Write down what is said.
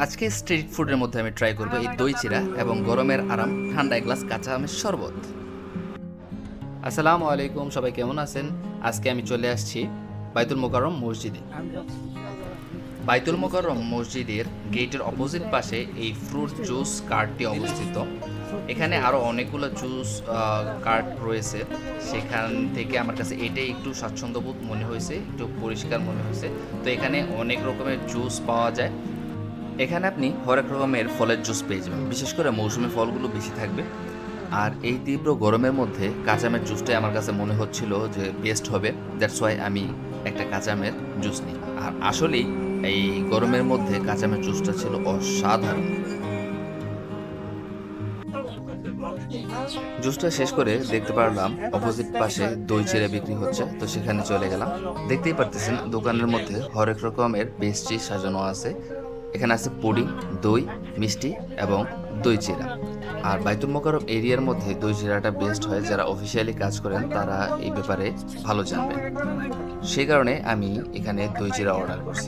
আজকে স্ট্রিট ফুডের মধ্যে আমি ট্রাই করবো এই দই চিড়া এবং গরমের আরাম ঠান্ডা এক গ্লাস কাঁচা আমের শরবত। আসসালামু আলাইকুম, সবাই কেমন আছেন? আজকে আমি চলে আসছি বাইতুল মোকাররম মসজিদে। বাইতুল মোকাররম মসজিদের গেটের অপোজিট পাশে এই ফ্রুট জুস কার্টটি অবস্থিত। এখানে আরও অনেকগুলো জুস কার্ট রয়েছে, সেখান থেকে আমার কাছে এটাই একটু স্বাচ্ছন্দ্যবোধ মনে হয়েছে, একটু পরিষ্কার মনে হয়েছে। তো এখানে অনেক রকমের জুস পাওয়া যায়। এখানে আপনি হরেক রকমের ফলের জুস পেয়ে যাবেন, বিশেষ করে মৌসুমী ফলগুলো বেশি থাকবে। আর এই তীব্র গরমের মধ্যে কাঁচামের জুসটাই আমার কাছে মনে হচ্ছিল যে বেস্ট হবে, দ্যাটস ওয়াই আমি একটা কাঁচামের জুস নিই। আর আসলেই এই গরমের মধ্যে কাঁচামের জুসটা ছিল অসাধারণ। জুসটা শেষ করে দেখতে পারলাম অপোজিট পাশে দই চিড়া বিক্রি হচ্ছে, তো সেখানে চলে গেলাম। দেখতেই পারতেছেন দোকানের মধ্যে হরেক রকমের পেস্ট্রি সাজানো আছে। এখানে আছে পুডিং, দই, মিষ্টি এবং দই চিড়া। আর বাইতুল মোকাররম এরিয়ার মধ্যে দই চিড়াটা বেস্ট হয়, যারা অফিসিয়ালি কাজ করেন তারা এই ব্যাপারে ভালো জানবেন। সেই কারণে আমি এখানে দই চিড়া অর্ডার করছি।